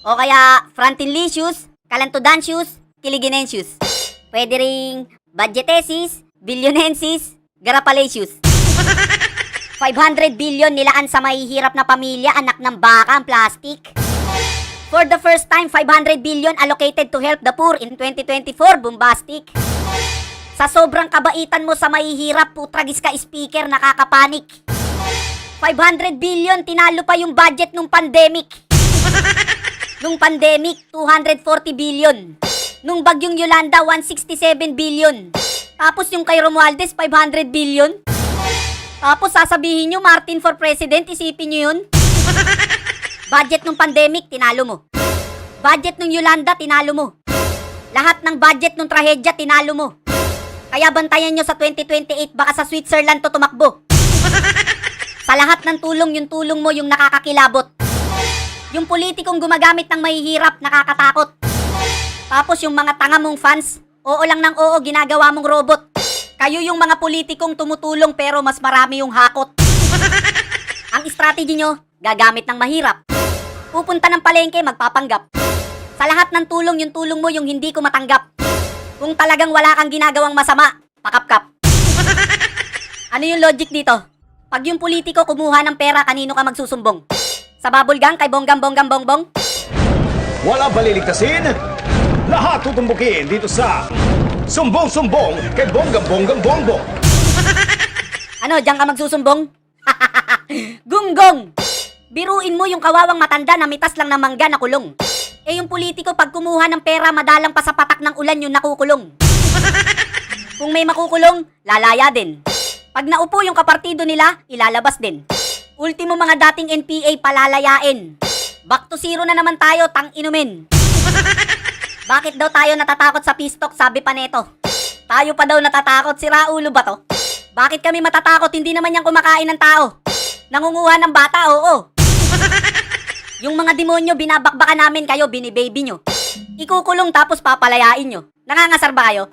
O kaya Frontinlicious, Calantodancious, Kiliginensius. Pwede ring Budgetesis, Billionensis, Garapalatius. 500 billion nilaan sa mahihirap na pamilya, anak ng baka ang plastic. For the first time, 500 billion allocated to help the poor in 2024, bombastic. Sa sobrang kabaitan mo sa mahihirap, putragis ka speaker, nakakapanik. 500 billion, tinalo pa yung budget nung pandemic. Nung pandemic, 240 billion. Nung bagyong Yolanda, 167 billion. Tapos yung kay Romualdez, 500 billion. Tapos sasabihin nyo, Martin for President, isipin nyo yun. Budget nung pandemic, tinalo mo. Budget nung Yolanda, tinalo mo. Lahat ng budget nung trahedya, tinalo mo. Kaya bantayan nyo sa 2028, baka sa Switzerland to tumakbo. Sa lahat ng tulong, yung tulong mo yung nakakakilabot. Yung politikong gumagamit ng mahihirap, nakakatakot. Tapos yung mga tanga mong fans, oo lang ng oo, ginagawa mong robot. Kayo yung mga politikong tumutulong pero mas marami yung hakot. Ang strategy nyo, gagamit ng mahirap. Pupunta ng palengke, magpapanggap. Sa lahat ng tulong, yung tulong mo yung hindi ko matanggap. Kung talagang wala kang ginagawang masama, pakapkap. Ano yung logic dito? Pag yung politiko kumuha ng pera, kanino ka magsusumbong? Sa bubble gang kay bonggam-bonggam-bongbong? Wala baliligtasin, lahat tutumbukin dito sa Sumbong-Sumbong kay Bonggam-Bonggam-Bongbong. Ano, diyan ka magsusumbong? Gunggong! Biruin mo yung kawawang matanda na mitas lang ng mangga na kulong. Eh yung politiko pag kumuha ng pera, madalang pa sa patak ng ulan yung nakukulong. Kung may makukulong, lalaya din. Pag naupo yung kapartido nila, ilalabas din. Ultimo mga dating NPA palalayain. Back to zero na naman tayo, tang inumin. Bakit daw tayo natatakot sa pistok, sabi pa neto. Tayo pa daw natatakot, sira ulo ba to? Bakit kami matatakot, hindi naman yan kumakain ng tao. Nangunguha ng bata, oo. Yung mga demonyo, binabakbakan namin kayo, binibaby nyo. Ikukulong tapos papalayain nyo. Nangangasar ba kayo?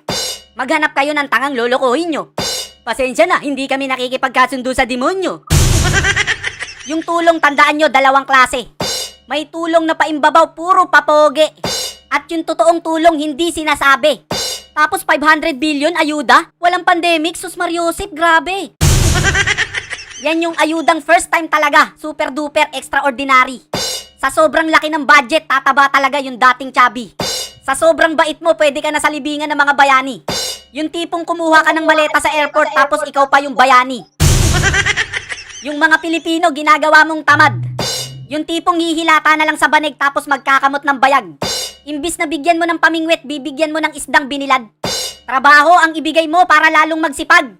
Maghanap kayo ng tangang lolokohin nyo. Pasensya na, hindi kami nakikipagkasundo sa demonyo. Yung tulong, tandaan nyo, dalawang klase. May tulong na paimbabaw, puro papoge. At yung totoong tulong, hindi sinasabi. Tapos 500 billion, ayuda? Walang pandemic, sus Mariosep, grabe. Yan yung ayudang first time talaga, super duper extraordinary. Sa sobrang laki ng budget, tataba talaga yung dating chubby. Sa sobrang bait mo, pwede ka na sa libingan ng mga bayani. Yung tipong kumuha ka ng maleta sa airport tapos ikaw pa yung bayani. Yung mga Pilipino, ginagawa mong tamad. Yung tipong hihilata na lang sa banig tapos magkakamot ng bayag. Imbis na bigyan mo ng pamingwit, bibigyan mo ng isdang binilad. Trabaho ang ibigay mo para lalong magsipag.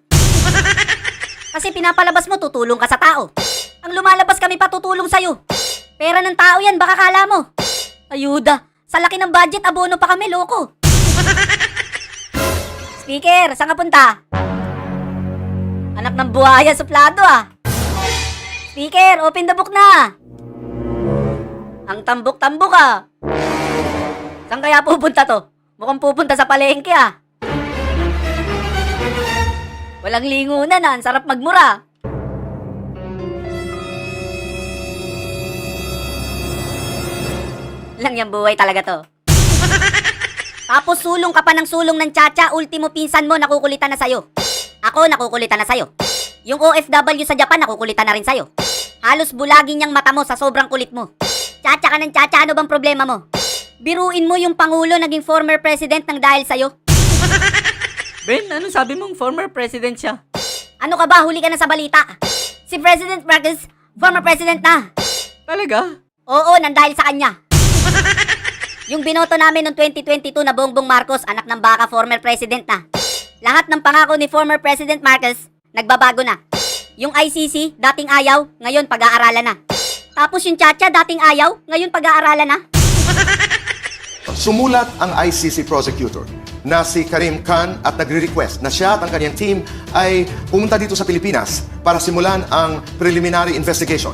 Kasi pinapalabas mo, tutulong ka sa tao. Ang lumalabas kami pa tutulong sa'yo. Pera ng tao yan, baka kala mo. Ayuda, sa laki ng budget, abono pa kami, loko. Speaker, saan ka punta? Anak ng buhaya, suplado ah. Speaker, open the book na. Ang tambok-tambok ah. Saan kaya pupunta to? Mukhang pupunta sa palengke ah. Walang lingunan ah, ang sarap magmura. Lang yung buhay talaga to. Tapos sulong ka pa ng sulong ng tsatsya, ultimo pinsan mo nakukulitan na sa'yo. Ako nakukulitan na sa'yo. Yung OFW sa Japan nakukulitan na rin sa'yo. Halos bulagi niyang mata mo sa sobrang kulit mo. Tsatsya ka ng tsatsya, ano bang problema mo? Biruin mo yung Pangulo naging former president ng dahil sa'yo. Ben, ano sabi mong former president siya? Ano ka ba? Huli ka na sa balita. Si President Marcos, former president na. Talaga? Oo, nandahil sa kanya. Yung binoto namin noong 2022 na Bongbong Marcos, anak ng baka, former president na. Lahat ng pangako ni former President Marcos, nagbabago na. Yung ICC, dating ayaw, ngayon pag-aaralan na. Tapos yung Chacha, dating ayaw, ngayon pag-aaralan na. Sumulat ang ICC prosecutor na si Karim Khan at nagre-request na siya at ang kanyang team ay pumunta dito sa Pilipinas para simulan ang preliminary investigation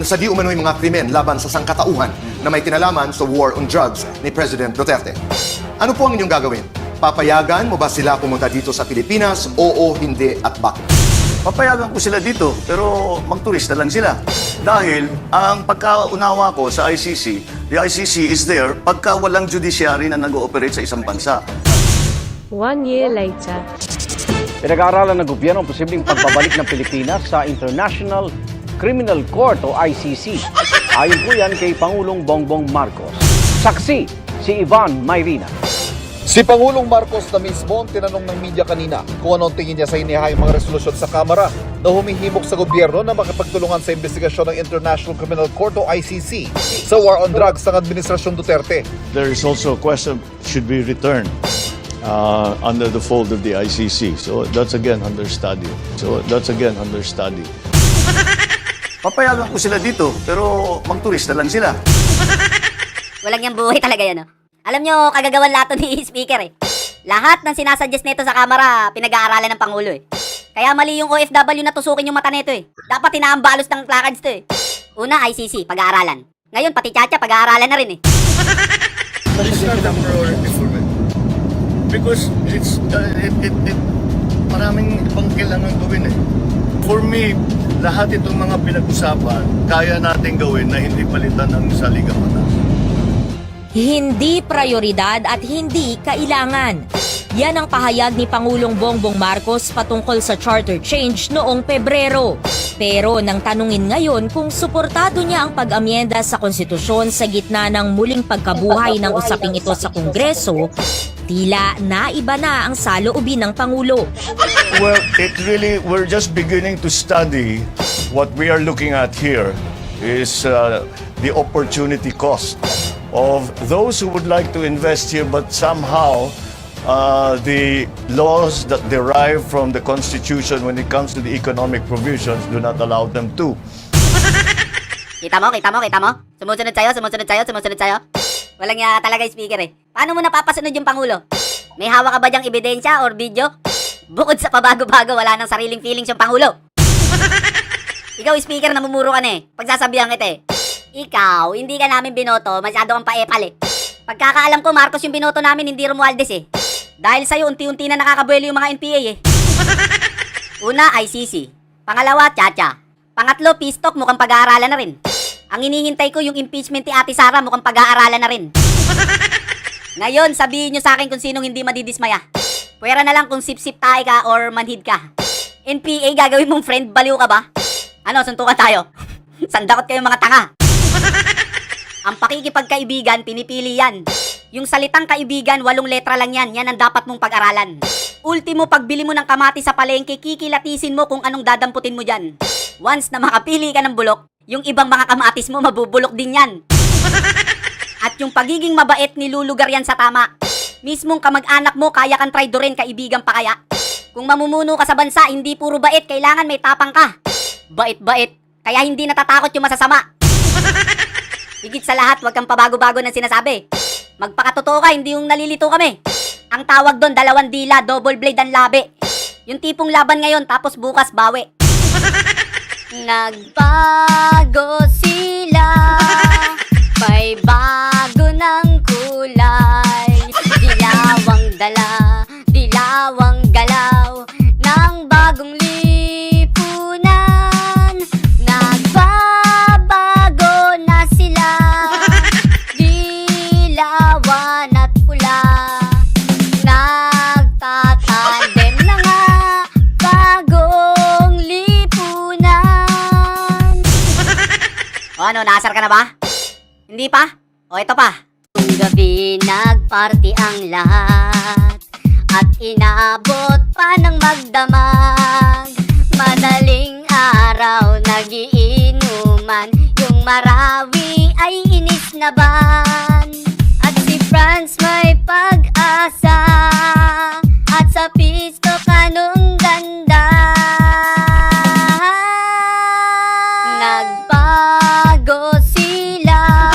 sa di umano'y mga krimen laban sa sangkatauhan na may kinalaman sa war on drugs ni President Duterte. Ano po ang inyong gagawin? Papayagan mo ba sila pumunta dito sa Pilipinas? Oo, hindi at bakit? papayagan ko sila dito, pero magturista lang sila. Dahil ang pagkaunawa ko sa ICC, the ICC is there pagka walang judiciary na nag-ooperate sa isang bansa. 1 year later. Pinag-aaralan ng gobyerno ang posibleng pagbabalik ng Pilipinas sa International Criminal Court o ICC. Ayon po yan kay Pangulong Bongbong Marcos. Saksi si Ivan Mayrina. Si Pangulong Marcos na mismo ang tinanong ng media kanina kung anong tingin niya sa inihayang mga resolusyon sa Kamara na humihimok sa gobyerno na makipagtulungan sa investigasyon ng International Criminal Court o ICC sa war on drugs ng Administrasyong Duterte. There is also a question, should be returned under the fold of the ICC. So that's again under study. Papayagan ko sila dito, pero magturista lang sila. Walang yung buhay talaga yan, no? Alam nyo, kagagawan lato ni Speaker eh. Lahat ng sinasuggest nito sa Kamara, pinag-aaralan ng Pangulo eh. Kaya mali yung OFW na tusukin yung mata nito eh. Dapat tinaambalos ng placards to eh. Una, ICC, pag-aaralan. Ngayon, pati Chacha, pag-aaralan na rin eh. It's not a priority for me. Because it's, maraming ibang kailangan gawin eh. For me, lahat itong mga pinag-usapan, kaya natin gawin na hindi palitan ng saligang mata. Hindi prioridad at hindi kailangan. Yan ang pahayag ni Pangulong Bongbong Marcos patungkol sa charter change noong Pebrero. Pero nang tanungin ngayon kung suportado niya ang pag-amyenda sa konstitusyon sa gitna ng muling pagkabuhay ng usaping ito sa Kongreso, tila naiba na ang saloobin ng Pangulo. Well, we're just beginning to study what we are looking at here is the opportunity cost of those who would like to invest here, but somehow the laws that derive from the Constitution when it comes to the economic provisions do not allow them to. Kita mo? Sumusunod sa'yo. Walang nga talaga Speaker eh. Paano mo napapasunod yung Pangulo? May hawak ka ba dyang ebidensya or video? Bukod sa pabago-bago, wala nang sariling feelings yung Pangulo. Ikaw, Speaker, namumuro ka na eh. Pagsasabihan kita eh. Ikaw, hindi ka namin binoto, masyado kang paepal eh. Pagkakaalam ko, Marcos yung binoto namin, hindi Romualdez eh. Dahil sa'yo, unti-unti na nakakabuelo yung mga NPA eh. Una, ICC. Pangalawa, Chacha. Pangatlo, peace talk, mukhang pag-aaralan na rin. Ang hinihintay ko yung impeachment ni Ate Sara, mukhang pag-aaralan na rin. Ngayon, sabihin nyo sa akin kung sinong hindi madidismaya. Pwera na lang kung sip-sip tayo ka or manhid ka. NPA, gagawin mong friend, baliw ka ba? Ano, suntukan tayo? Sandakot kayong mga tanga. Ang pakikipagkaibigan, pinipili yan. Yung salitang kaibigan, 8 letra lang yan. Yan ang dapat mong pag-aralan. Ultimo, pagbili mo ng kamatis sa palengke, kikilatisin mo kung anong dadamputin mo dyan. Once na makapili ka ng bulok, yung ibang mga kamatis mo, mabubulok din yan. At yung pagiging mabait, nilulugar yan sa tama. Mismong kamag-anak mo, kaya kang traidorin, kaibigan pa kaya. Kung mamumuno ka sa bansa, hindi puro bait, kailangan may tapang ka. Bait-bait, kaya hindi natatakot yung masasama. Higit sa lahat, huwag kang pabago-bago ng sinasabi. Magpakatotoo ka, hindi yung nalilito kami. Ang tawag doon, 2 dila, double blade ang labi. Yung tipong laban ngayon, tapos bukas bawi. Nagbago sila, may bago ng kulay. Dilawang dala, dilawang galaw, ng bagong lipunan. Nagbabago na sila, dilawan at pula. Nagtatandem na nga, bagong lipunan. O ano, naasar ka na ba? Hindi pa? O ito pa. Kung gabi nagparty ang lahat at inabot pa ng magdamag, madaling araw nagiinuman, yung Marawi ay inis na ban. At si Franz may pag-asa, at sa pisto kanong ganda. Nagbago sila,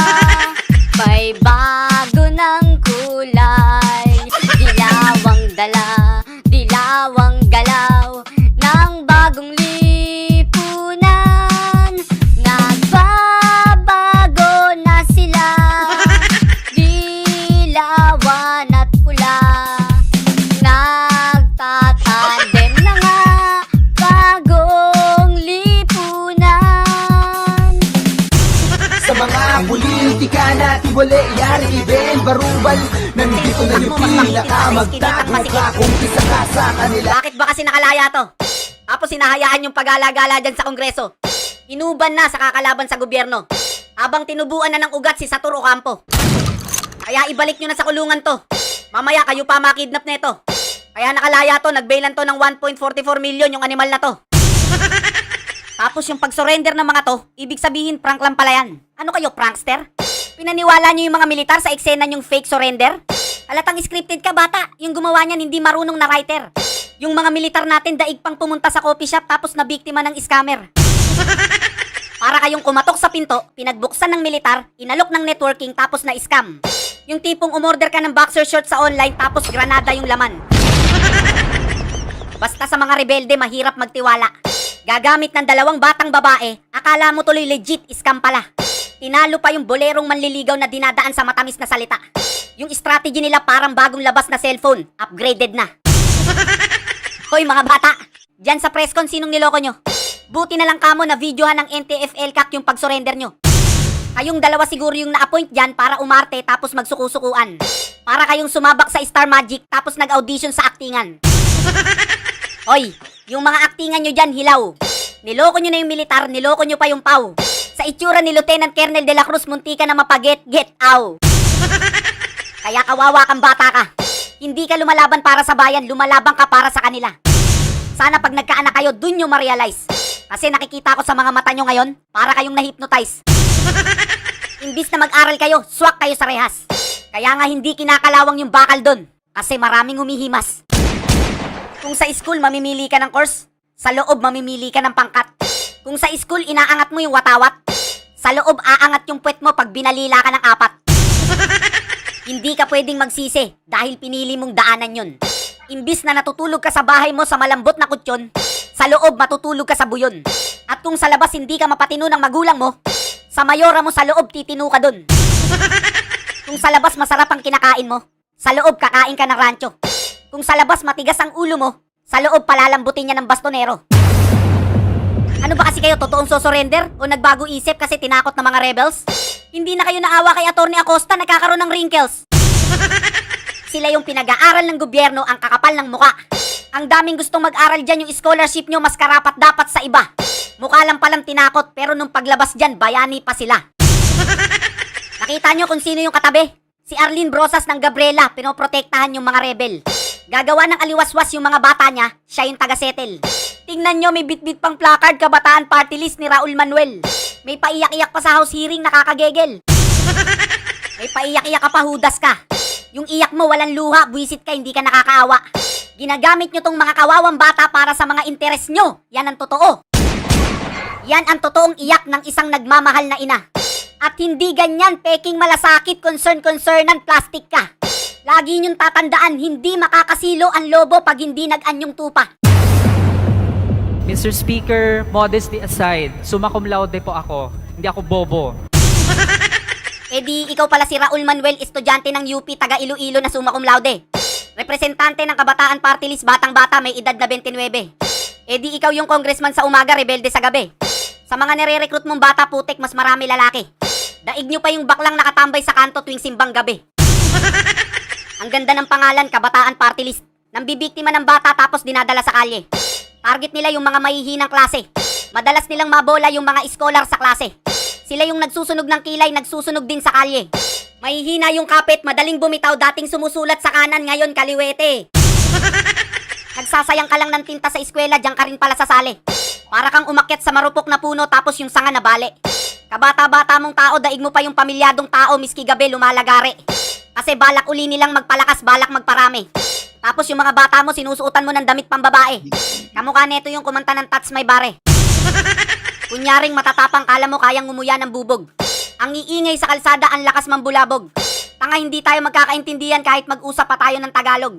may bago ng kulay. Dilawang dala, dilawang galaw, ng bagong lipunan. Nagbabago na sila, dilawan at pula. Ikana, tiwala, yari, Ben, barubal. Nandito na yung pinakamagtago ka kung isa ka sa kanila. Bakit ba kasi nakalaya to? Tapos sinahayaan yung pag-alagala dyan sa Kongreso. Inuban na sa kakalaban sa gobyerno. Habang tinubuan na ng ugat si Satur Ocampo. Kaya ibalik nyo na sa kulungan to. Mamaya kayo pa makidnap neto. Kaya nakalaya to, nagbailan to ng 1.44 million yung animal na to. Tapos yung pag-surrender ng mga to, ibig sabihin prank lang pala yan. Ano kayo, prankster? Pinaniwala nyo yung mga militar sa eksena yung fake surrender? Halatang scripted ka, bata. Yung gumawa niyan hindi marunong na writer. Yung mga militar natin daig pang pumunta sa coffee shop tapos nabiktima ng scammer. Para kayong kumatok sa pinto, pinagbuksan ng militar, inalok ng networking tapos na-scam. Yung tipong umorder ka ng boxer short sa online tapos granada yung laman. Basta sa mga rebelde, mahirap magtiwala. Gagamit ng 2 batang babae, akala mo tuloy legit, scam pala. Tinalo pa yung bolerong manliligaw na dinadaan sa matamis na salita. Yung strategy nila parang bagong labas na cellphone, upgraded na. Hoy mga bata, dyan sa presscon sinong niloko nyo? Buti na lang kamo na videohan ng NTF-LCAC yung pag-surrender nyo. Kayong 2 siguro yung na-appoint dyan para umarte tapos magsuku-sukuan. Para kayong sumabak sa Star Magic tapos nag-audition sa aktingan. Hoy, yung mga aktingan nyo dyan, hilaw. Niloko nyo na yung militar, niloko nyo pa yung PAW. Sa itsura ni Lieutenant Colonel De La Cruz, munti ka na mapaget, get out. Kaya kawawa kang bata ka. Hindi ka lumalaban para sa bayan, lumalaban ka para sa kanila. Sana pag nagkaanak kayo, dun nyo ma-realize. Kasi nakikita ko sa mga mata nyo ngayon, para kayong na-hypnotize. Imbis na mag-aral kayo, swak kayo sa rehas. Kaya nga hindi kinakalawang yung bakal dun. Kasi maraming humihimas. Kung sa school mamimili ka ng course, sa loob mamimili ka ng pangkat. Kung sa school inaangat mo yung watawat, sa loob aangat yung puwet mo pag binalila ka ng 4. Hindi ka pwedeng magsisi dahil pinili mong daanan yun. Imbis na natutulog ka sa bahay mo sa malambot na kutsyon, sa loob matutulog ka sa buyon. At kung sa labas hindi ka mapatino ng magulang mo, sa mayora mo sa loob titino ka dun. Kung sa labas masarap ang kinakain mo, sa loob kakain ka ng rancho. Kung sa labas matigas ang ulo mo, sa loob palalambutin niya ng bastonero. Ano ba kasi kayo, totoong so-surrender? O nagbago isip kasi tinakot ng mga rebels? Hindi na kayo naawa kay Atty. Acosta, nagkakaroon ng wrinkles. Sila yung pinag-aaral ng gobyerno, ang kakapal ng muka. Ang daming gustong mag-aral dyan, yung scholarship nyo mas karapat dapat sa iba. Mukha lang palang tinakot, pero nung paglabas dyan, bayani pa sila. Nakita nyo kung sino yung katabi? Si Arlene Brosas ng Gabriela, pinoprotektahan yung mga rebel. Gagawa ng aliwaswas yung mga bata niya, siya yung taga-settle. Tingnan nyo, may bitbit pang placard Kabataan Party List ni Raul Manuel. May paiyak-iyak pa sa house hearing, nakakagegel. May paiyak-iyak ka pa, hudas ka. Yung iyak mo, walang luha, buwisit ka, hindi ka nakakaawa. Ginagamit nyo tong mga kawawang bata para sa mga interes nyo. Yan ang totoo. Yan ang totoong iyak ng isang nagmamahal na ina. At hindi ganyan, peking malasakit, concern-concernan, plastic ka. Lagi niyong tatandaan, hindi makakasilo ang lobo pag hindi nag-anyong tupa. Mr. Speaker, modesty aside, summa cum laude po ako. Hindi ako bobo. Eh di, ikaw pala si Raul Manuel, estudyante ng UP, taga Iloilo na summa cum laude. Representante ng Kabataan Party List, batang-bata, may edad na 29. Eh di, ikaw yung congressman sa umaga, rebelde sa gabi. Sa mga nire-recruit mong bata, putik, mas marami lalaki. Daig nyo pa yung baklang nakatambay sa kanto tuwing simbang gabi. Ang ganda ng pangalan, Kabataan Party List. Nambibiktima ng bata tapos dinadala sa kalye. Target nila yung mga mahihinang klase. Madalas nilang mabola yung mga scholar sa klase. Sila yung nagsusunog ng kilay, nagsusunog din sa kalye. Mahihina yung kapit, madaling bumitaw, dating sumusulat sa kanan, ngayon kaliwete. Nagsasayang ka lang ng tinta sa eskwela, diyan ka rin pala sasali. Para kang umakyat sa marupok na puno tapos yung sanga na bale. Kabata-bata mong tao, daig mo pa yung pamilyadong tao, miski gabi lumalagari. Kasi balak uli nilang magpalakas, balak magparami. Tapos yung mga bata mo, sinusuotan mo ng damit pambabae. Kamukha neto yung kumanta ng Tats May Bare. Kunyaring matatapang, kala mo kayang ngumuya ng bubog. Ang iingay sa kalsada, ang lakas mambulabog. Tanga, hindi tayo magkakaintindihan kahit mag-usap pa tayo ng Tagalog.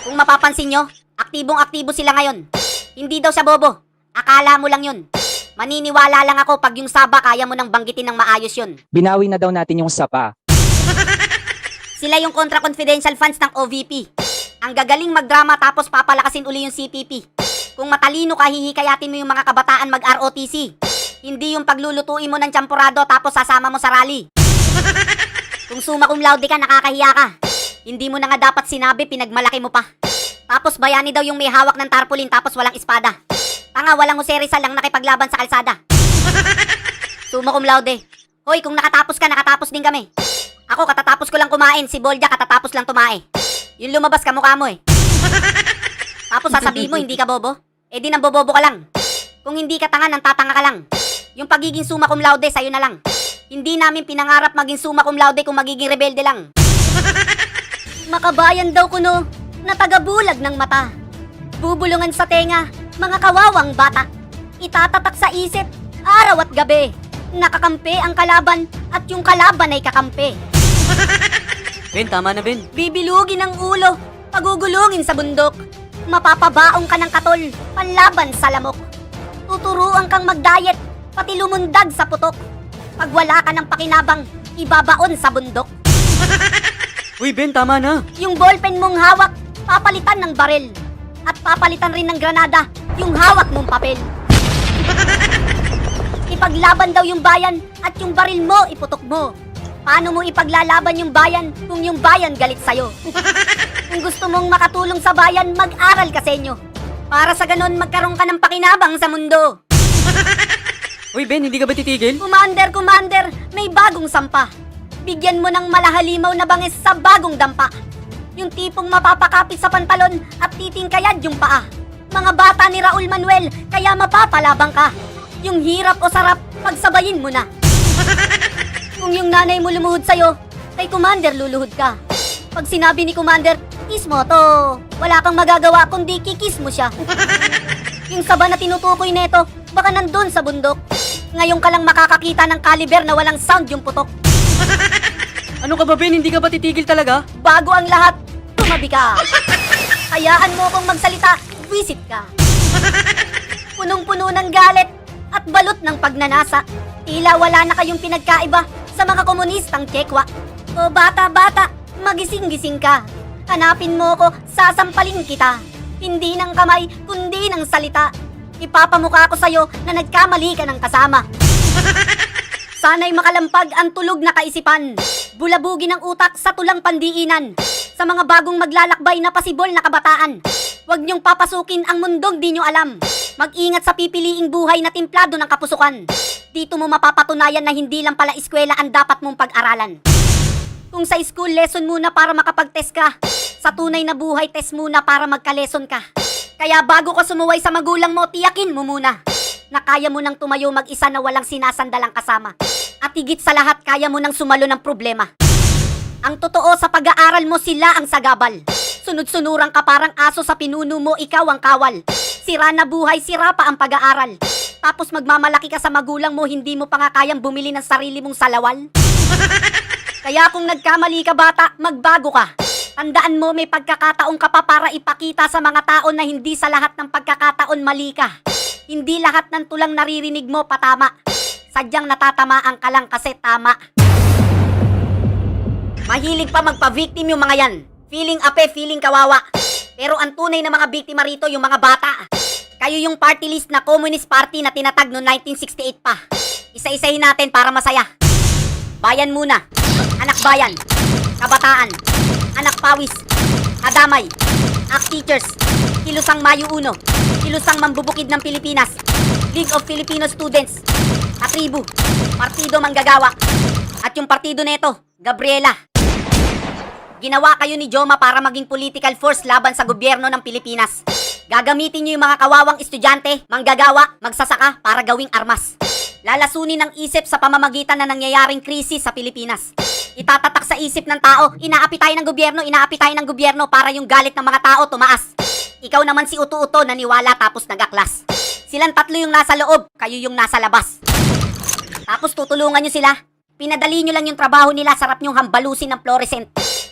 Kung mapapansin nyo, aktibong-aktibo sila ngayon. Hindi daw siya bobo. Akala mo lang yun. Maniniwala lang ako pag yung saba kaya mo nang banggitin ng maayos yun. Binawi na daw natin yung sapa. Sila yung kontra-confidential fans ng OVP. Ang gagaling magdrama tapos papalakasin uli yung CPP. Kung matalino ka, hihikayatin mo yung mga kabataan mag-ROTC. Hindi yung paglulutuin mo ng champurado tapos sasama mo sa rally. Kung summa cum laude ka, nakakahiya ka. Hindi mo na nga dapat sinabi, pinagmalaki mo pa. Tapos bayani daw yung may hawak ng tarpaulin tapos walang espada. Tanga, walang Jose Rizal lang nakipaglaban sa kalsada. Summa cum laude. Hoy, kung nakatapos ka, nakatapos din kami. Ako, katatapos ko lang kumain. Si Bolja, katatapos lang tumae. Yung lumabas ka, mukha mo eh. Tapos sasabihin mo, hindi ka bobo? Eh di nang bobobo ka lang. Kung hindi ka tanga, nang tatanga ka lang. Yung pagiging summa cum laude, sa'yo na lang. Hindi namin pinangarap maging summa cum laude kung magiging rebelde lang. Makabayan daw kuno na tagabulag ng mata. Bubulungan sa tenga, mga kawawang bata. Itatatak sa isip, araw at gabi. Nakakampi ang kalaban at yung kalaban ay kakampi. Ben, tama na Ben. Bibilugin ang ulo, pagugulungin sa bundok. Mapapabaong ka ng katol, panlaban sa lamok. Tuturuan kang mag-diet, pati lumundag sa putok. Pag wala ka ng pakinabang, ibabaon sa bundok. Uy Ben, tama na. Yung ballpen mong hawak, papalitan ng baril. At papalitan rin ng granada, yung hawak mong papel. Ipaglaban daw yung bayan at yung baril mo iputok mo. Paano mo ipaglalaban yung bayan kung yung bayan galit sa'yo? Kung gusto mong makatulong sa bayan, mag-aral ka sa inyo. Para sa ganon, magkaroon ka ng pakinabang sa mundo. Uy Ben, hindi ka ba titigil? Commander, may bagong sampa. Bigyan mo ng malahalimaw na bangis sa bagong dampa. Yung tipong mapapakapit sa pantalon at titingkayad yung paa. Mga bata ni Raul Manuel, kaya mapapalabang ka. Yung hirap o sarap, pagsabayin mo na. Kung yung nanay mo lumuhod sa'yo, kay Commander luluhod ka. Pag sinabi ni Commander, kiss mo to, wala kang magagawa kundi kikis mo siya. Yung saba na tinutukoy neto, baka nandun sa bundok. Ngayon ka lang makakakita ng caliber na walang sound yung putok. Ano ka ba Ben, hindi ka ba titigil talaga? Bago ang lahat, tumabi ka. Hayaan mo kong magsalita, visit ka. Punong-puno ng galit at balot ng pagnanasa. Tila wala na kayong pinagkaiba sa mga komunistang Tsekwa. O bata-bata, magising-gising ka. Hanapin mo ko, sasampalin kita. Hindi ng kamay, kundi ng salita. Ipapamukha ko sa'yo na nagkamali ka ng kasama. Sana'y makalampag ang tulog na kaisipan. Bulabugin ang utak sa tulang pandiinan. Sa mga bagong maglalakbay na pasibol na kabataan. Huwag niyong papasukin ang mundong di niyo alam. Mag-ingat sa pipiliing buhay na timplado ng kapusukan. Dito mo mapapatunayan na hindi lang pala eskwela ang dapat mong pag-aralan. Kung sa school lesson muna para makapag-test ka, sa tunay na buhay test muna para magka-lesson ka. Kaya bago ka sumuway sa magulang mo, tiyakin mo muna na kaya mo nang tumayo mag-isa na walang sinasandalang kasama. At higit sa lahat, kaya mo nang sumalo ng problema. Ang totoo sa pag-aaral mo, sila ang sagabal. Sunod-sunurang ka parang aso sa pinuno mo, ikaw ang kawal. Sira na buhay, sira pa ang pag-aaral. Tapos magmamalaki ka sa magulang mo, hindi mo pa nga kayang bumili ng sarili mong salawal. Kaya kung nagkamali ka bata, magbago ka. Tandaan mo, may pagkakataon ka pa para ipakita sa mga tao na hindi sa lahat ng pagkakataon mali ka. Hindi lahat ng tulang naririnig mo patama. Sadyang natatamaan ka lang kasi tama. Mahilig pa magpa-victim yung mga yan. Feeling ape, feeling kawawa. Pero ang tunay na mga biktima rito yung mga bata. Kayo yung party list na Communist Party na tinatag noong 1968 pa. Isa-isahin natin para masaya. Bayan muna. Anak bayan. Kabataan. Anak pawis. Adamay. Act Teachers. Kilusang Mayo 1. Kilusang Mambubukid ng Pilipinas. League of Filipino Students. Katribu. Partido Manggagawa. At yung partido neto, Gabriela. Ginawa kayo ni Joma para maging political force laban sa gobyerno ng Pilipinas. Gagamitin nyo yung mga kawawang estudyante, manggagawa, magsasaka para gawing armas. Lalasunin ang isip sa pamamagitan na nangyayaring krisis sa Pilipinas. Itatatak sa isip ng tao, inaapi tayo ng gobyerno para yung galit ng mga tao tumaas. Ikaw naman si uto-uto naniwala tapos nagaklas. Silang tatlo yung nasa loob, kayo yung nasa labas. Tapos tutulungan nyo sila. Pinadali nyo lang yung trabaho nila, sarap nyong hambalusin ng fluorescent.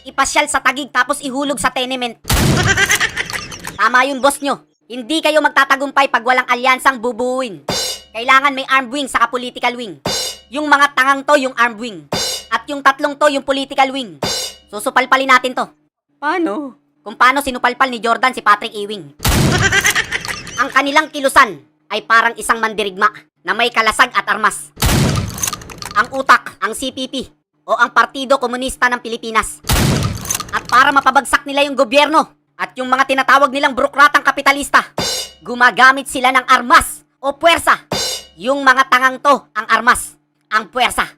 Ipasyal sa Tagig tapos ihulog sa tenement. Tama yung boss nyo. Hindi kayo magtatagumpay pag walang alyansang bubuuin. Kailangan may armed wing saka political wing. Yung mga tangang to yung armed wing. At yung tatlong to yung political wing. Susupalpalin natin to. Paano? Kung paano sinupalpal ni Jordan si Patrick Ewing. Ang kanilang kilusan ay parang isang mandirigma na may kalasag at armas. Ang utak, ang CPP, o ang Partido Komunista ng Pilipinas. At para mapabagsak nila yung gobyerno at yung mga tinatawag nilang burokratang kapitalista, gumagamit sila ng armas o puwersa. Yung mga tangang to ang armas, ang puwersa.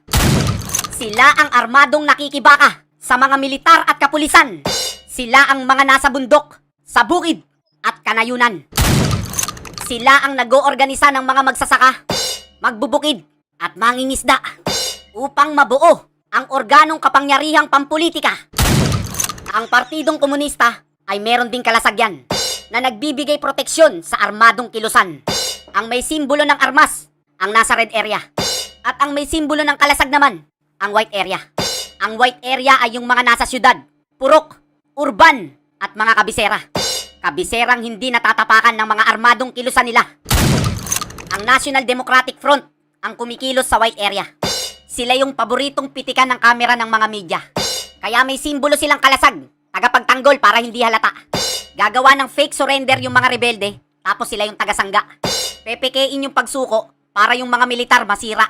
Sila ang armadong nakikibaka sa mga militar at kapulisan. Sila ang mga nasa bundok, sa bukid at kanayunan. Sila ang nag-oorganisa ng mga magsasaka, magbubukid at mangingisda upang mabuo ang organong kapangyarihang pampolitika. Ang Partidong Komunista ay meron ding kalasagyan na nagbibigay proteksyon sa armadong kilusan. Ang may simbolo ng armas, ang nasa red area. At ang may simbolo ng kalasag naman, ang white area. Ang white area ay yung mga nasa syudad, purok, urban at mga kabisera. Kabiserang hindi natatapakan ng mga armadong kilusan nila. Ang National Democratic Front ang kumikilos sa white area. Sila yung paboritong pitikan ng kamera ng mga media. Kaya may simbolo silang kalasag, tagapagtanggol para hindi halata. Gagawa ng fake surrender yung mga rebelde, tapos sila yung tagasangga. Pepekein yung pagsuko para yung mga militar masira.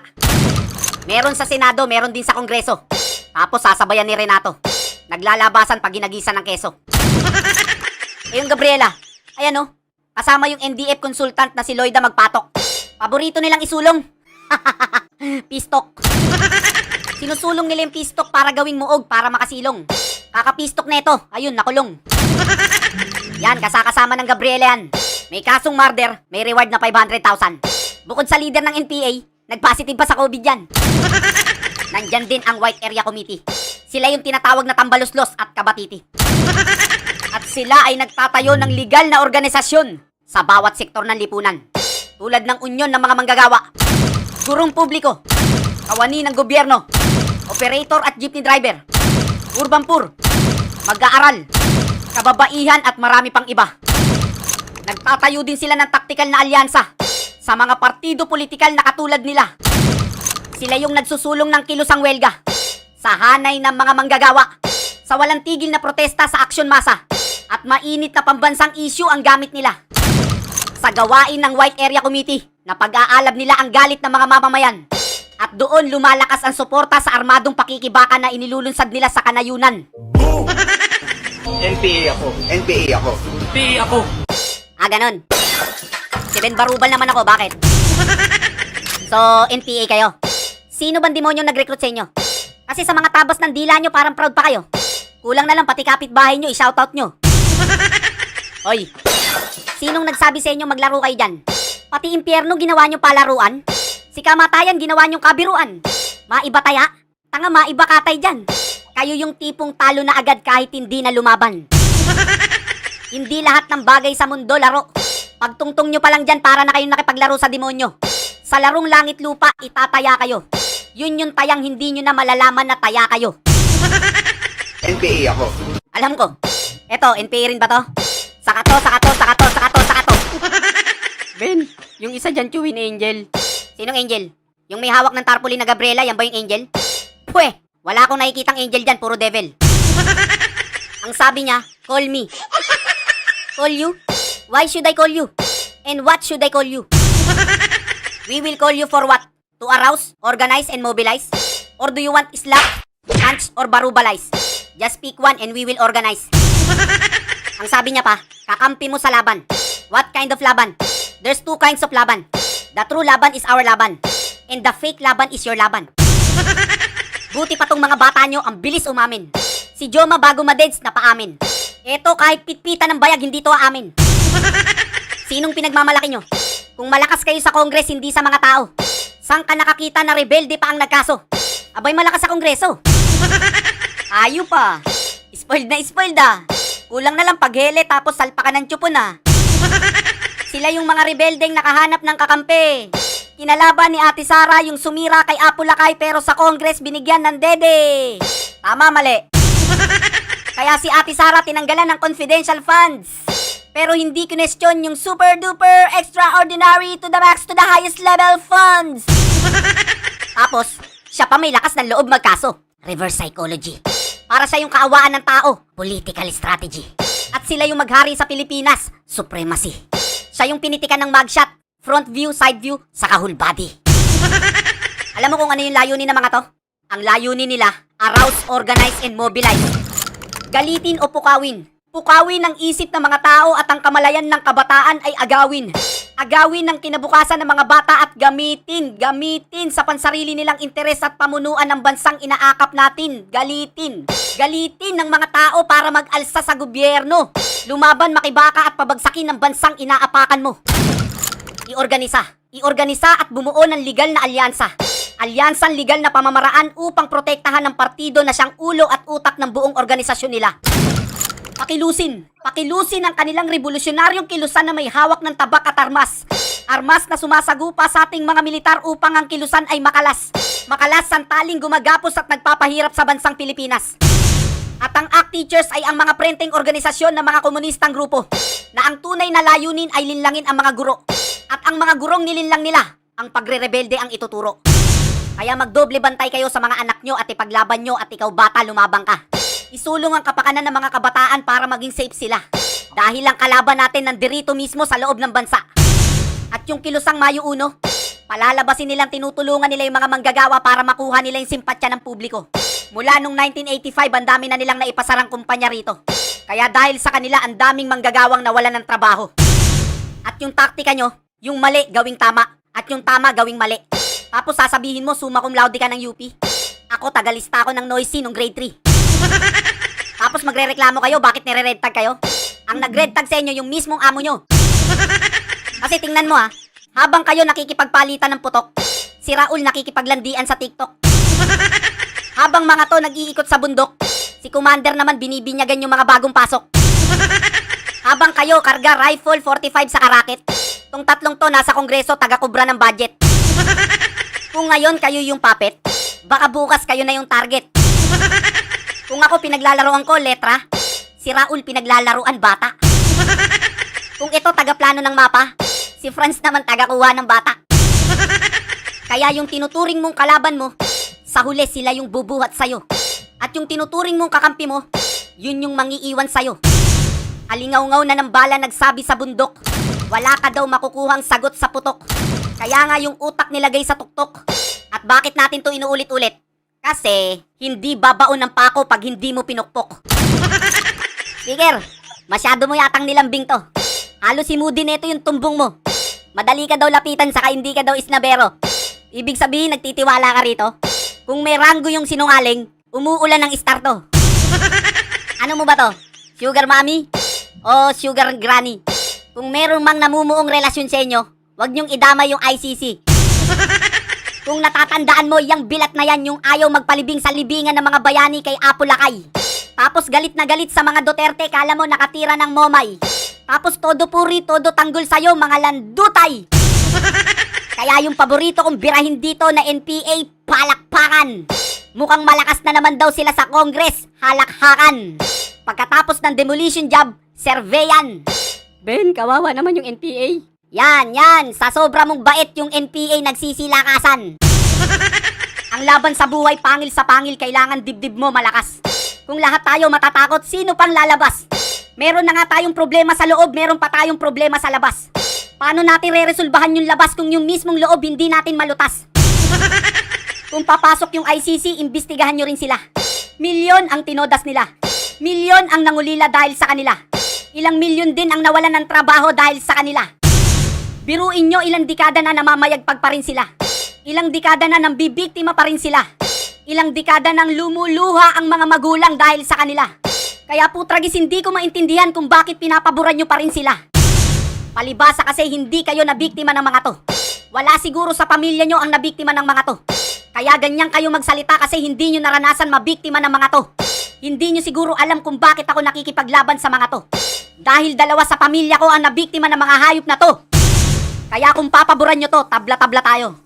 Meron sa Senado, meron din sa Kongreso. Tapos sasabayan ni Renato. Naglalabasan pag ginagisan ng keso. Yung Gabriela, ayan o, kasama yung NDF consultant na si Loida Magpatok. Paborito nilang isulong. Pistok. Sinusulong nila yung pistok para gawing muog para makasilong. Kakapistok neto, ayun, nakulong. Yan, kasama ng Gabriela yan. May kasong murder, may reward na 500,000. Bukod sa leader ng NPA, nag-positive pa sa COVID yan. Nandyan din ang White Area Committee. Sila yung tinatawag na tambaluslos at kabatiti. At sila ay nagtatayo ng legal na organisasyon sa bawat sektor ng lipunan. Tulad ng unyon ng mga manggagawa, gurong publiko, kawani ng gobyerno, operator at jeepney driver, urban poor, mag-aaral, kababaihan at marami pang iba. Nagtatayo din sila ng taktikal na alyansa sa mga partido politikal na katulad nila. Sila yung nagsusulong ng kilusang welga sa hanay ng mga manggagawa, sa walang tigil na protesta sa aksyon masa, at mainit na pambansang issue ang gamit nila. Sa gawain ng White Area Committee na pag-aalab nila ang galit ng mga mamamayan. At doon lumalakas ang suporta sa armadong pakikibaka na inilulunsad nila sa kanayunan. NPA ako. NPA ako. PA ako. Ganon. Si Ben Barubal naman ako, bakit? So, NPA kayo. Sino bang demonyong nag-recruit sa inyo? Kasi sa mga tabas ng dila nyo, parang proud pa kayo. Kulang na lang pati kapitbahay nyo, i-shoutout nyo. Hoy, sinong nagsabi sa inyo maglaro kayo dyan? Pati impyerno ginawa nyo palaruan? Si kamatayan ginawa nyong kabiruan? Maiba taya? Tanga, maiba katay dyan. Kayo yung tipong talo na agad kahit hindi na lumaban. Hindi lahat ng bagay sa mundo laro. Pagtungtong nyo pa lang dyan para na kayong nakipaglaro sa demonyo. Sa larong langit lupa, itataya kayo. Yun yung tayang hindi nyo na malalaman na taya kayo. NPA ako. Alam ko. Eto, NPA rin ba to? Saka to, saka to, saka to, saka to, saka to. Ben, yung isa dyan, Chewin Angel. Sinong Angel? Yung may hawak ng tarpaulin na Gabriela, yan ba yung Angel? Pwe, wala akong nakikitang Angel dyan, puro devil. Ang sabi niya, call me. Call you? Why should I call you? And what should I call you? We will call you for what? To arouse, organize, and mobilize? Or do you want slap, punch, or barubalize? Just pick one and we will organize. Ang sabi niya pa, kakampi mo sa laban. What kind of laban? There's two kinds of laban. The true laban is our laban. And the fake laban is your laban. Buti pa tong mga bata nyo, ang bilis umamin. Si Joma bago madeds na paamin. Eto kahit pitpita ng bayag, hindi to aamin. Sinong pinagmamalaki nyo? Kung malakas kayo sa Congress, hindi sa mga tao. Saan ka nakakita na rebelde pa ang nagkaso? Abay, malakas sa Kongreso. Ayo pa. Spoiled na spoiled ah. Kulang na lang paghele tapos salpa ka ng tsupo na. Sila yung mga rebeldeng nakahanap ng kakampi. Kinalaban ni Ate Sara yung sumira kay Apo Lakay pero sa Congress binigyan ng dede. Tama, mali. Kaya si Ate Sara tinanggalan ng confidential funds. Pero hindi kinestyon yung super duper extraordinary to the max to the highest level funds. Tapos, siya pa may lakas ng loob magkaso. Reverse psychology. Para siya yung kaawaan ng tao. Political strategy. At sila yung maghari sa Pilipinas. Supremacy. Siya yung pinitikan ng mugshot. Front view, side view, saka whole body. Alam mo kung ano yung layunin ng mga to? Ang layunin nila, arouse, organize, and mobilize. Galitin o pukawin. Pukawin ang isip ng mga tao at ang kamalayan ng kabataan ay agawin. Agawin ng kinabukasan ng mga bata at gamitin sa pansarili nilang interes at pamunuan ng bansang inaakap natin. Galitin ng mga tao para mag-alsa sa gobyerno. Lumaban, makibaka at pabagsakin ng bansang inaapakan mo. Iorganisa at bumuo ng legal na alyansa. Alyansang legal na pamamaraan upang protektahan ng partido na siyang ulo at utak ng buong organisasyon nila. Pakilusin ang kanilang revolusyonaryong kilusan na may hawak ng tabak at armas. Armas na sumasagupa sa ating mga militar upang ang kilusan ay makalas. Makalas, santaling gumagapos at nagpapahirap sa bansang Pilipinas. At ang ACT Teachers ay ang mga prenteng organisasyon ng mga komunistang grupo na ang tunay na layunin ay linlangin ang mga guro. At ang mga gurong nilinlang nila, ang pagre-rebelde ang ituturo. Kaya magdoble bantay kayo sa mga anak nyo at ipaglaban nyo at ikaw bata lumabang ka. Isulong ang kapakanan ng mga kabataan para maging safe sila. Dahil ang kalaban natin nandirito mismo sa loob ng bansa. At yung kilusang Mayo 1, palalabasin nilang tinutulungan nila yung mga manggagawa para makuha nila yung simpatsya ng publiko. Mula nung 1985, ang dami na nilang naipasarang kumpanya rito. Kaya dahil sa kanila, ang daming manggagawang nawalan ng trabaho. At yung taktika nyo, yung mali gawing tama, at yung tama gawing mali. Tapos sasabihin mo, summa cum laude ka ng UP. Ako, tagalista ako ng Noisy nung grade 3. Tapos magre-reklamo kayo, bakit nire-red tag kayo? Ang nag-red tag sa inyo, yung mismong amo nyo. Kasi tingnan mo habang kayo nakikipagpalitan ng putok, si Raul nakikipaglandian sa TikTok. Habang mga to nag-iikot sa bundok, si Commander naman binibinyagan yung mga bagong pasok. Habang kayo karga rifle 45 sa karakit, tong tatlong to nasa kongreso taga-kubra ng budget. Kung ngayon kayo yung puppet, baka bukas kayo na yung target. Kung ako pinaglalaroan ko letra, si Raul pinaglalaroan bata. Kung ito taga-plano ng mapa, si Franz naman taga-kuha ng bata. Kaya yung tinuturing mong kalaban mo, sa huli sila yung bubuhat sa'yo. At yung tinuturing mong kakampi mo, yun yung mangiiwan sa'yo. Alingaw-ngaw na ng bala nagsabi sa bundok, wala ka daw makukuhang sagot sa putok. Kaya nga yung utak nilagay sa tuktok. At bakit natin to inuulit-ulit? Kasi, hindi babaon ng pako pag hindi mo pinukpok. Speaker, masyado mo yatang nilambing to. Halos si Moody neto yung tumbong mo. Madali ka daw lapitan saka hindi ka daw isnabero. Ibig sabihin, nagtitiwala ka rito? Kung may ranggo yung sinungaling, umuulan ng star to. Ano mo ba to? Sugar mommy? O sugar granny? Kung meron mang namumuong relasyon sa inyo, wag niyong idama yung ICC. Kung natatandaan mo, yung bilat na yan yung ayaw magpalibing sa libingan ng mga bayani kay Apo Lakay. Tapos galit na galit sa mga Duterte, kala mo nakatira ng momay. Tapos todo puri, todo tanggol sa'yo, mga landutay. Kaya yung paborito kong birahin dito na NPA, palakpakan. Mukhang malakas na naman daw sila sa Congress, halakhakan. Pagkatapos ng demolition job, surveyan. Ben, kawawa naman yung NPA. Yan, sa sobra mong bait yung NPA nagsisilakasan. Ang laban sa buhay, pangil sa pangil, kailangan dibdib mo malakas. Kung lahat tayo matatakot, sino pang lalabas? Meron na nga tayong problema sa loob, meron pa tayong problema sa labas. Paano natin re-resolbahan yung labas kung yung mismong loob hindi natin malutas? Kung papasok yung ICC, imbestigahan nyo rin sila. Milyon ang tinodas nila. Milyon ang nangulila dahil sa kanila. Ilang milyon din ang nawalan ng trabaho dahil sa kanila. Biruin nyo, ilang dekada na namamayagpag pa rin sila. Ilang dekada na nang bibiktima pa rin sila. Ilang dekada nang lumuluha ang mga magulang dahil sa kanila. Kaya putragis, hindi ko maintindihan kung bakit pinapaboran nyo pa rin sila. Palibasa kasi hindi kayo nabiktima ng mga to. Wala siguro sa pamilya nyo ang nabiktima ng mga to. Kaya ganyan kayo magsalita kasi hindi nyo naranasan mabiktima ng mga to. Hindi nyo siguro alam kung bakit ako nakikipaglaban sa mga to. Dahil dalawa sa pamilya ko ang nabiktima ng mga hayop na to. Kaya kung papaboran nyo to, tabla-tabla tayo.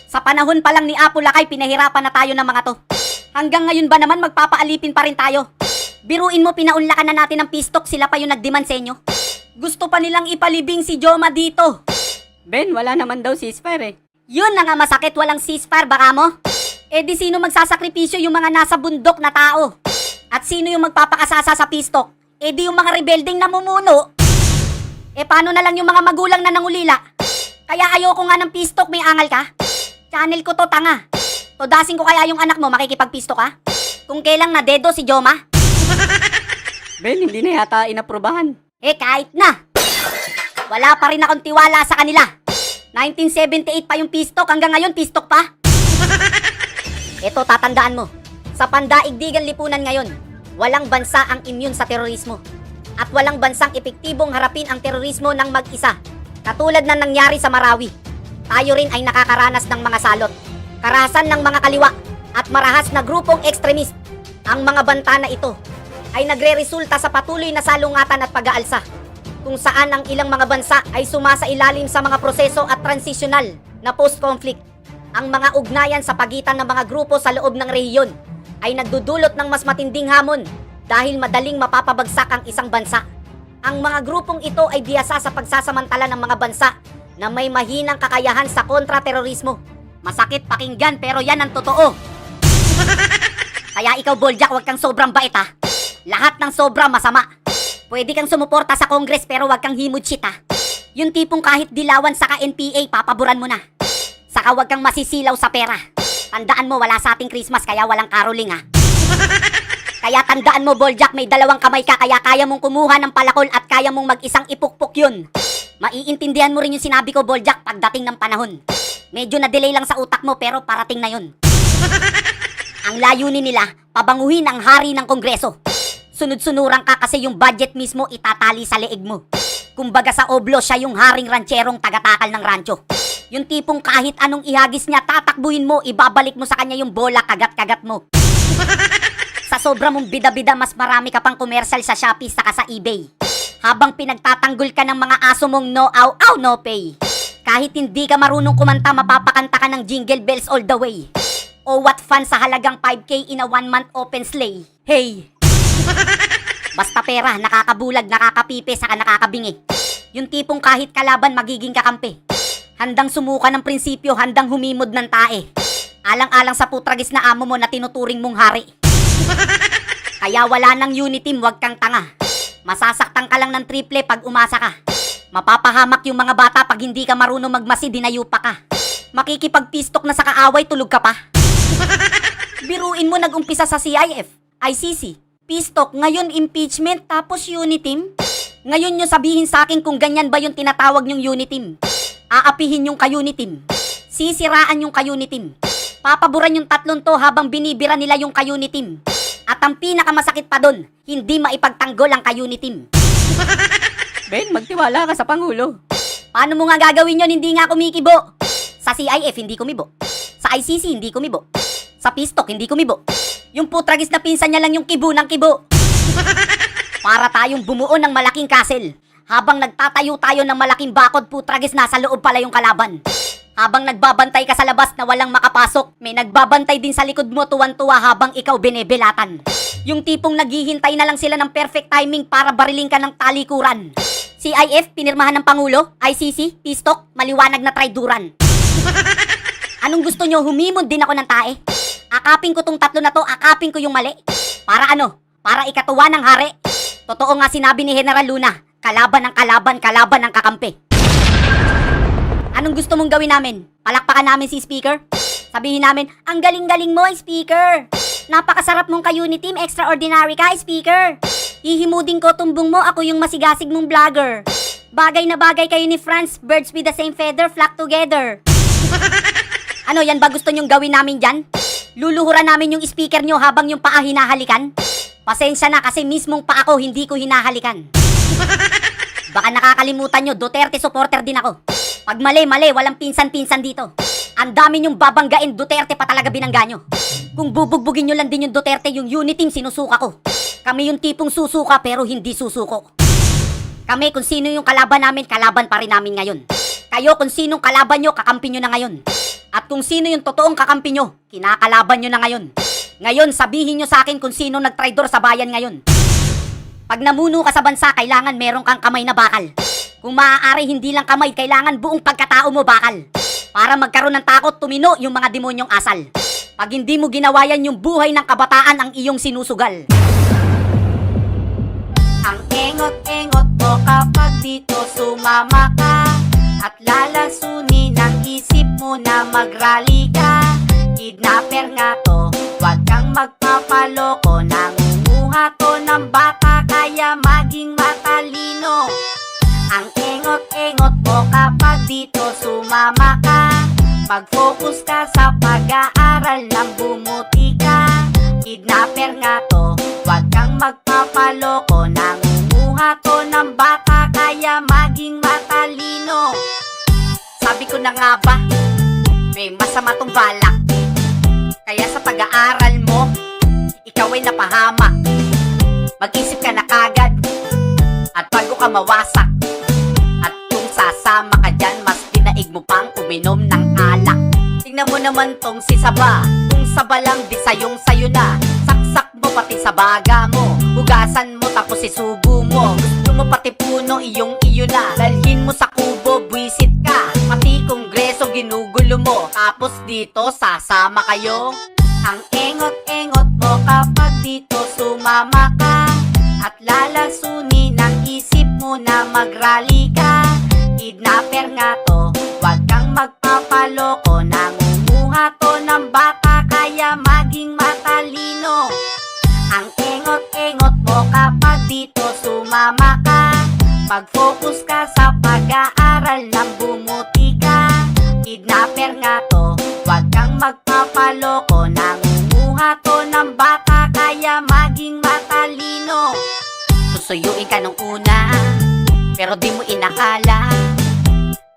Sa panahon pa lang ni Apo Lakay, pinahirapan na tayo ng mga to. Hanggang ngayon ba naman magpapaalipin pa rin tayo? Biruin mo, pinaunlakan na natin ng pistok, sila pa yung nagdemand sa inyo. Gusto pa nilang ipalibing si Joma dito. Ben, wala naman daw ceasefire eh. Yun na nga masakit, walang ceasefire, baka mo? Eh di sino magsasakripisyo, yung mga nasa bundok na tao? At sino yung magpapakasasa sa pistok? Eh di yung mga rebelding namumuno. Eh paano na lang yung mga magulang na nangulila? Kaya ayoko nga ng pistok, may angal ka? Channel ko to, tanga. Todasin ko kaya yung anak mo, makikipagpisto ka? Kung kailang na dedo si Joma? Ben, hindi na yata inaprubahan. Kahit na. Wala pa rin akong tiwala sa kanila. 1978 pa yung pistok, hanggang ngayon pistok pa. Ito, tatandaan mo. Sa pandaigdigan lipunan ngayon, walang bansa ang immune sa terorismo. At walang bansang epektibong harapin ang terorismo ng mag-isa. Katulad na nangyari sa Marawi. Tayo rin ay nakakaranas ng mga salot, karahasan ng mga kaliwa, at marahas na grupong ekstremist. Ang mga banta na ito ay nagre-resulta sa patuloy na salungatan at pag-aalsa, kung saan ang ilang mga bansa ay sumasailalim sa mga proseso at transisyonal na post-conflict. Ang mga ugnayan sa pagitan ng mga grupo sa loob ng rehiyon ay nagdudulot ng mas matinding hamon dahil madaling mapapabagsak ang isang bansa. Ang mga grupong ito ay biyasa sa pagsasamantala ng mga bansa na may mahinang kakayahan sa kontra-terorismo. Masakit pakinggan pero yan ang totoo. Kaya ikaw, Boljak, huwag kang sobrang bait ha. Lahat ng sobra masama. Pwede kang sumuporta sa Congress pero huwag kang himudshit ha. Yung tipong kahit dilawan sa ka-NPA, papaboran mo na. Saka huwag kang masisilaw sa pera. Tandaan mo, wala sa ating Christmas kaya walang caroling ha. Kaya tandaan mo, Boljak, may dalawang kamay ka kaya kaya mong kumuha ng palakol at kaya mong mag-isang ipukpok yun. Maiintindihan mo rin yung sinabi ko, Boljak, pagdating ng panahon. Medyo na-delay lang sa utak mo pero parating na yun. Ang layunin nila, pabanguhin ang hari ng Kongreso. Sunod-sunuran ka kasi yung budget mismo itatali sa leeg mo. Kumbaga sa oblo, siya yung haring rancherong tagatakal ng rancho. Yung tipong kahit anong ihagis niya, tatakbuhin mo, ibabalik mo sa kanya yung bola, kagat-kagat mo. Sa sobra mong bida-bida, mas marami ka pang komersal sa Shopee saka sa eBay. Habang pinagtatanggol ka ng mga aso mong no aw aw no pay. Kahit hindi ka marunong kumanta, mapapakanta ka ng Jingle Bells all the way. O what fun sa halagang 5K in a 1-month open sleigh. Hey! Basta pera, nakakabulag, nakakapipe, saka nakakabingi. Yung tipong kahit kalaban magiging kakampi. Handang sumuka ng prinsipyo, handang humimod ng tae. Alang-alang sa putragis na amo mo na tinuturing mong hari. Kaya wala nang unity team, wag kang tanga. Masasaktan ka lang ng triple pag umasa ka. Mapapahamak yung mga bata pag hindi ka marunong magmasi, dinayupa ka. Makikipagpistok na sa kaaway, tulog ka pa. Biruin mo, nag-umpisa sa CIF, ICC, pistok, ngayon impeachment, tapos unity team. Ngayon nyo sabihin sa akin kung ganyan ba yung tinatawag nyong unity team. Aapihin yung ka-unity team. Sisiraan yung ka-unity team. Papaburan yung tatlong to habang binibira nila yung ka-unity team. At ang pinakamasakit pa doon, hindi maipagtanggol ang ka-unity team. Ben, magtiwala ka sa Pangulo. Paano mo nga gagawin yun? Hindi nga kumikibo. Sa CIF, hindi kumibo. Sa ICC, hindi kumibo. Sa pistok, hindi kumibo. Yung putragis na pinsan niya lang yung kibo ng kibo. Para tayong bumuo ng malaking castle. Habang nagtatayo tayo ng malaking bakod, putragis nasa loob pala yung kalaban. Habang nagbabantay ka sa labas na walang makapasok, may nagbabantay din sa likod mo tuwan-tuwa habang ikaw binebelatan. Yung tipong naghihintay na lang sila ng perfect timing para barilin ka ng talikuran. CIF, pinirmahan ng Pangulo. ICC, pistok, maliwanag na traiduran. Anong gusto nyo? Humimod din ako ng tae. Akapin ko tong tatlo na to, akapin ko yung mali. Para ano? Para ikatuwa ng hari. Totoo nga sinabi ni General Luna, kalaban ng kalaban, kalaban ng kakampi. Anong gusto mong gawin namin? Palakpakan namin si Speaker? Sabihin namin, ang galing-galing mo, Speaker. Napakasarap mong ka-unity team, extraordinary ka, Speaker. Hihimudin ko, tumbong mo, ako yung masigasig mong vlogger. Bagay na bagay kayo ni Franz, birds with the same feather flock together. Ano, yan ba gusto nyong gawin namin dyan? Luluhuran namin yung speaker nyo habang yung paa hinahalikan? Pasensya na kasi mismong paa ko hindi ko hinahalikan. Baka nakakalimutan nyo, Duterte supporter din ako. Pag mali, walang pinsan-pinsan dito. Ang dami nyong babanggain, Duterte pa talaga binangga nyo. Kung bubugbugin nyo lang din yung Duterte, yung unity team sinusuka ko. Kami yung tipong susuka pero hindi susuko. Kami kung sino yung kalaban namin, kalaban pa rin namin ngayon. Kayo kung sinong kalaban nyo, kakampi nyo na ngayon. At kung sino yung totoong kakampi nyo, kinakalaban nyo na ngayon. Ngayon, sabihin nyo sa akin kung sino nagtraidor sa bayan ngayon. Pag namuno ka sa bansa, kailangan meron kang kamay na bakal. Kung maaari, hindi lang kamay, kailangan buong pagkatao mo bakal. Para magkaroon ng takot, tumino yung mga demonyong asal. Pag hindi mo ginawa yan, yung buhay ng kabataan ang iyong sinusugal. Ang engot-engot mo kapag dito sumama ka. At lalasunin ang isip mo na mag-rally ka. Kidnapper nga to, wag kang magpapaloko. Nangunguha to ng bata, kaya maging matalino. Ang engot-engot mo kapag dito sumama ka. Mag-focus ka sa pag-aaral ng bumuti ka. Kidnapper nga to, wag kang magpapaloko. Nangunguha to ng bata, kaya maging matalino. Sabi ko na nga ba, may masama tong balak. Kaya sa pag-aaral mo, ikaw ay napahamak. Mag-isip ka na kagad, at bago ka mawasak. At kung sasama ka dyan, mas dinaig mo pang uminom ng alak. Tingnan mo naman tong si Saba, kung Saba lang di sayong sayo na. Saksak mo pati sa baga mo, hugasan mo tapos isubo mo. Gusto mo pati puno, iyong-iyo na. Dalhin mo sa kubo, buwisit ka. Pati kongreso ginugulo mo, tapos dito sasama kayo. Ang engot-engot mo kapag dito sumama ka. At lalasunin ang isip mo na mag-rally ka. Kidnapper nga to, wag kang magpapaloko. Nangunguha to ng bata, kaya maging matalino. Ang engot-engot mo kapag dito sumama ka. Mag-focus ka sa pag-aaral ng bumuti ka. Kidnapper nga to, wag kang magpapaloko. Nangunguha to ng bata, kaya maging matalino. Susuyuin ka nung una, pero di mo inakala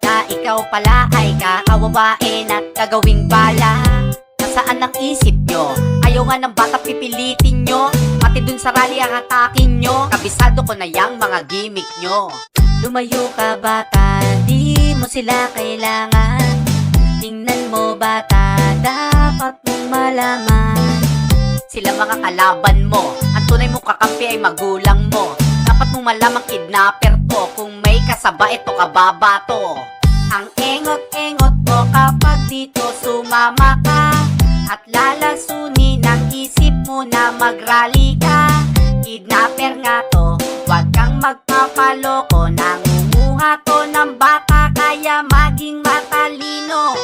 na ikaw pala ay kakawawain at gagawing bala. Nasaan ang isip nyo? Ayaw nga ng bata, pipilitin nyo. Pati dun sa rally ang atakin nyo. Kabisado ko na yang mga gimmick nyo. Lumayo ka bata, di mo sila kailangan. Tingnan mo bata, dapat mong malaman. Sila mga kalaban mo, ang tunay mong kakampi ay magulang mo. Dapat mong malamang kidnapper to, kung may kasaba ito kababa to. Ang engot-engot mo kapag dito sumama ka. At lalasunin ang isip mo na mag-rally ka. Kidnapper nga to, wag kang magpapaloko. Nangunguha to ng bata, kaya maging matalino.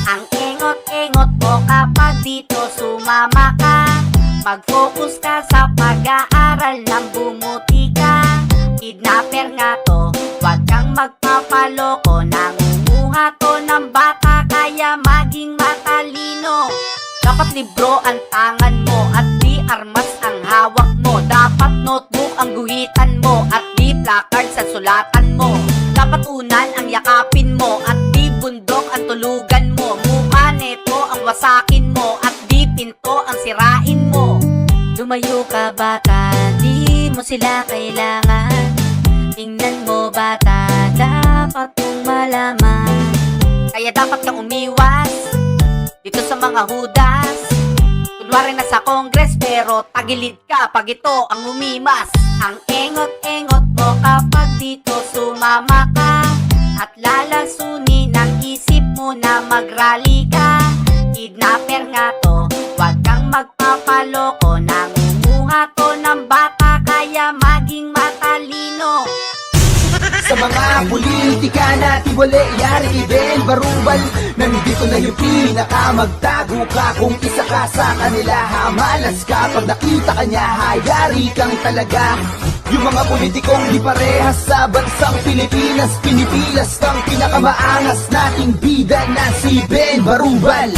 Ang engot-engot mo kapag dito sumama ka. Mag-focus ka sa pag-aaral ng bumuti ka. Kidnapper nga to, wag kang magpapaloko. Nangunguha to ng bata, kaya maging matalino. Dapat libro ang tangan mo at di armas ang hawak mo. Dapat notebook ang guhitan mo at di placards ang sulatan mo. Dapat unan ang yakapin mo at di bundok ang tulugan mo. Mukha neto ang wasakin mo at di pinto ang sirain mo. Lumayo ka bata, di mo sila kailangan. Tingnan mo bata, dapat mong malaman. Kaya dapat kang umiwas dito sa mga hudas. Kunwari na sa Congress, pero tagilid ka pag ito ang umimas. Ang engot-engot mo kapag dito sumama ka. At lalasunin ang isip mo na mag-rally ka. Kidnapper nga to, wag kang magpapaloko. Nangunguha to ng bata, kaya maging matalino. Sa mga politika na tiwali, yari Ben Barubal. Nandito na yung pinakamagtago ka. Kung isa ka sa kanila, hamalas ka. Pag nakita kanya, hayari kang talaga. Yung mga politikong di parehas sa bansang Pilipinas, pinipilas kang pinakamaangas nating bida na si Ben Barubal.